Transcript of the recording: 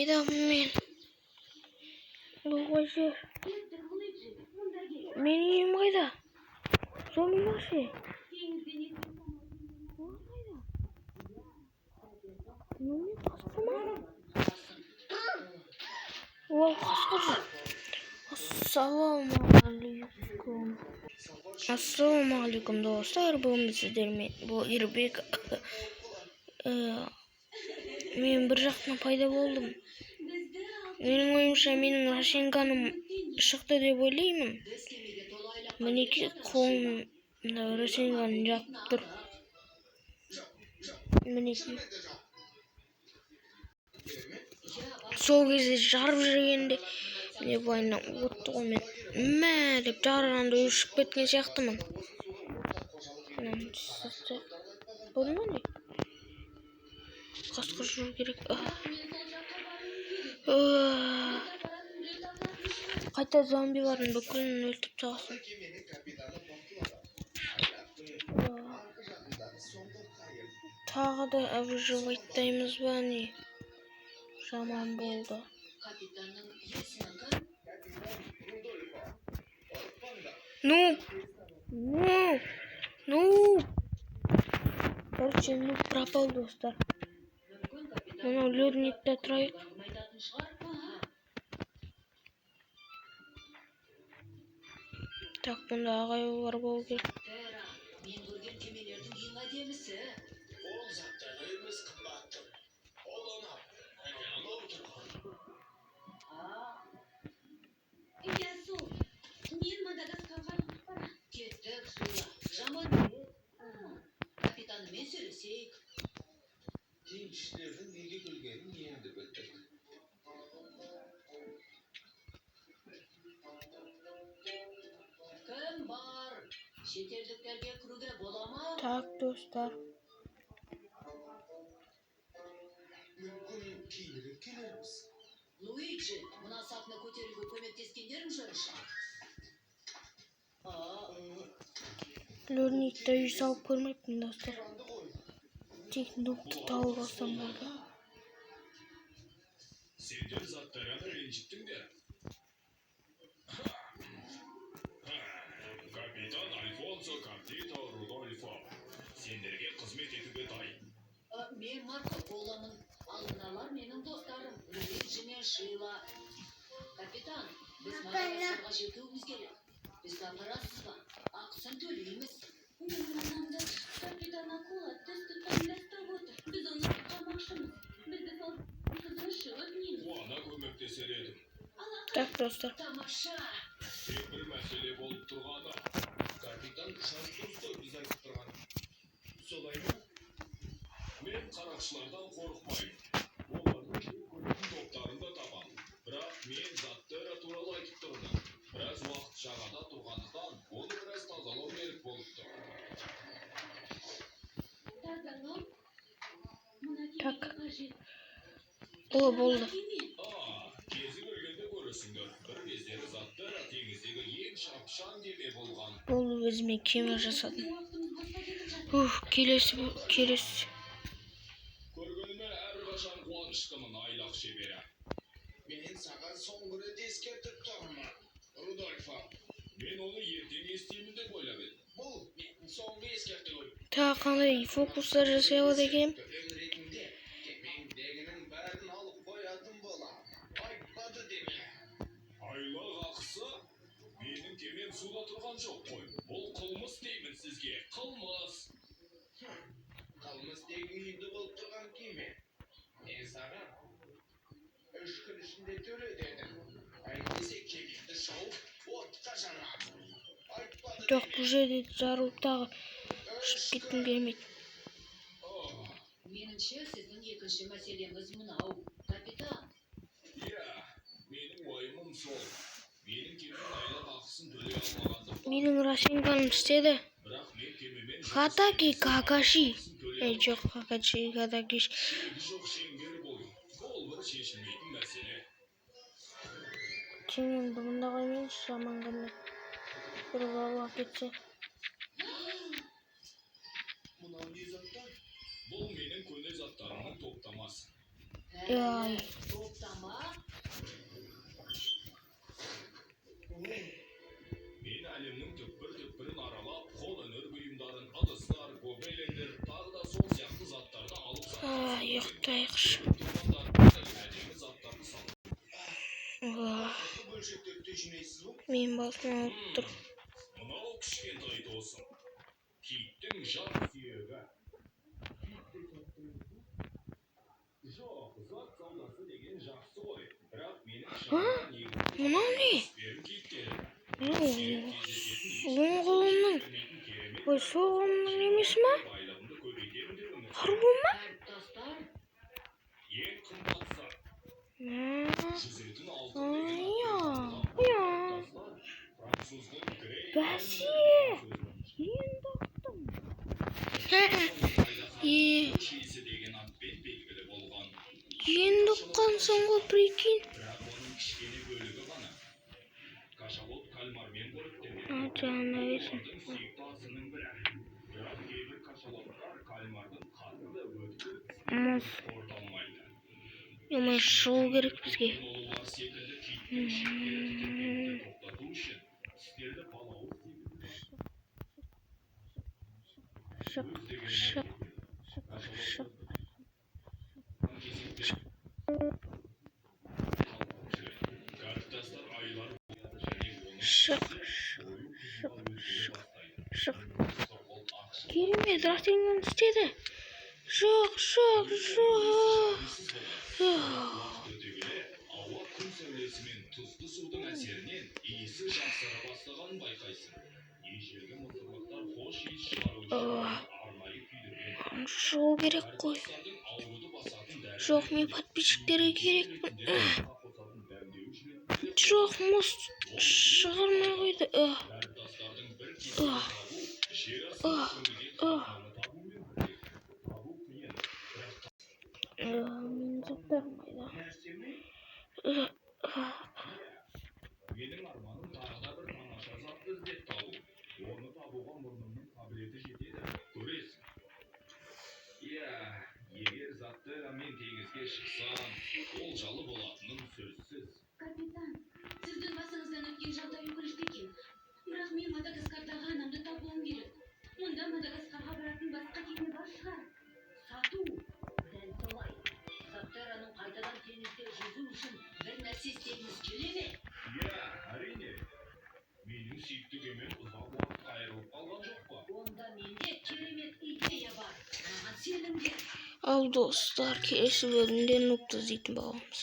Қайдамын мен? Бұл жер. Менің үйім қайда? Соның башы. Ол қасқыр. Ассалаумағалейкум достар. Бүгін сіздермен бұл Ирбек. Мен бір жақтан пайда болдым. Менің ойымша менің Рашенганым шықты деп ойлаймын. Мінеки қолымда Рашенганым жатып тұр. Мінеки. Сол кезде жарып жүргенде міне былайынан отты ғой мен. Мә деп жарғанда өшіп кеткен сияқтымын. Болды ма не? Қасқыр жүру керек. Қайта зомбилардың бүкілін өлтіп тастасын. Тағы да обживайттаймыз ба не? Жаман болды. Короче, пропал достар. Мынау ледникте тұрайық. Так, бұнда ағайулар болу керек. Так, достар. Луиджи, мына сапны көтеруге көмектескендерің жарыша. Ледникте үй салып көрмеппін достар. Тек нукты тауып алсам болды. Сендер заттараны ренжіттіңдер. Капитан Альфонсо Картито Рудольфо. Сендерге қызмет етуге дайын. Мен Марко Полоның. Алыналар менің достарым. Луиджи мен Шила. Капитан, біз Мадагаскарға жетуіміз керек. Біз тапырасыз ба? Ақысын төлейміз. Капитан Акула тісті таңдастырып отыр. Біз оны қамақшымыз. Бізді сол қызышы өтінеміз. Қуана көмектесер едім. Так, достар. Тамаша. Тек бір мәселе болып тұрғаны. Капитан Шантусто біз айтып тұрған. Солай ма? Мен қарақшылардан қорықпаймын. Олардың көретін топтарында табам. Бірақ мен заттары туралы айтып тұрдым. Біраз уақыт жағада тұрғандықтан, оны біраз тазалау керек болып тұр. Так. О, болды. Кезі көргенде көресіңдер. Бір кездері заттары теңіздегі ең шапшаң кеме болған. Болды, өзіме кеме жасадым. Келесі. Көргеніме әрқашан қуаныштымын, айлақ шебері. Мен саған соңғы рет ескертіп тұрмын, Рудольфо. Мен оны ертең естимін деп ойлап едім. Бұл мен соңғы ескертуім. Тағы қандай фокустар жасай алады екенмін? Төмен ретінде кемеңдегінің бәрін алып қоятын болам. Айтпады деме. Айлақ ақысы? Менің кемем суда тұрған жоқ қой. Бұл қылмыс деймін сізге. Қылмыс. Қалмыс деген үйінде болып тұрған кеме. Мен саған 3 күн ішінде төле дедім. Әйтпесе кемеңді шауып отқа жанамын. Айтпады Жоқ, деме. бұл жерде жарылып тағы шығып кеткім келмейді. Меніңше сіздің екінші мәселеңіз мынау. Капитан. Иә, менің ойымым сол. Менің кеменің айлақ ақысын төлей алмағандым. Менің Рашенганым істеді. Бірақ мен кемемен Хатаки Какаши. Жоқ, Какаши, Хатаки. шегі жоқ шеңгер бол. Ол бір шешілмейтін мәселе. Кемемді мұнда қоймайыншы, жаман қандай. Бір бала кетсе. Мынау не заттар? Бұл менің көне заттарымның топтамасы. Ай. Топтама. Мен әлемнің түкпір-түкпірін аралап, қол өнер бұйымдарын, ыдыстар, гобелендер, тағы да сол сияқты заттарды алып Ұйықтайықшы. әдемі заттарды салып. бөлшектерді жинайсыз ба? Мен басым алып тұр. Мынау кішкентай досым. Киттің жақ сүйегі. Жоқ, зат саудасы деген жақсы ғой. Бірақ менің шағымда негізі Мынау не? сперм киттері. Оң қолымның. Ой, соғымның емес ма? Байлығымды көбейтемін деп үміт. Қару ма? Достар. Ең қымбат зат. Жүзетін алтын Ой, деген я. достар. Француздың Грей. Бәсе. Енді ұқтым. Шиесі деген атпен белгілі болған. Енді ұққансың ғой, прикинь. Бірақ оның кішкене бөлігі ғана. Кашалот кальмармен қоректенеді. Жаңа берсін. Олардың сүйікті асының бірі. Бірақ кейбір кашалоттар кальмардың қатты өткір Мұз. қорыталмайды. Емай шығу керек бізге. Олар секілді киттің шектері тітіркенуді тоқтату үшін тістерді балауыз секілді Шық, шық, шық. Картастар айлар болады және оны Шық, шық. Керемет, растеңнен істеді. Жоқ. өтегеле ауа күн сәулесі мен тұзды судың әсерінен иісі жақсара бастағанын байқайсың. ежелгі мысырлықтар хош иіс шығару үшін арнайы күйдірген. Шығу керек қой. Тастардың ауруды басатын дәрі. Жоқ, мен подписчиктерге керекпін. қосатын дәмдеуіш ретінде Жоқ, мұз шығармай қойды. дәрітастардың бір кезден табу, жер астында көмілген қазынаны табумен бірдей. Табу қиын, бірақ Мен заттарым қайда? менің арманым тағы да бір тамаша затты іздеп табу. Оны табуға мұрнымның қабілеті жетеді. Көресің. Иә, егер затты мен теңізге шықсам, олжалы болатыным сөзсіз. Капитан, сіздің басыңыздан өткен жағдай өкінішті екен. Бірақ мен Мадагаскардағы анамды табуым керек. Мұнда Мадагаскарға баратын басқа кеме бар шығар. Сату. Дәл солай. Саптераның қайтадан теңізде жүзу үшін бір нәрсе істегіңіз келе ме? Иә, әрине. Менің сүйікті кемем ұзақ уақыт айырылып қалған жоқ па? Онда менде керемет идея бар. Маған сеніңдер. Ал достар, келесі бөлімде нукты іздейтін боламыз.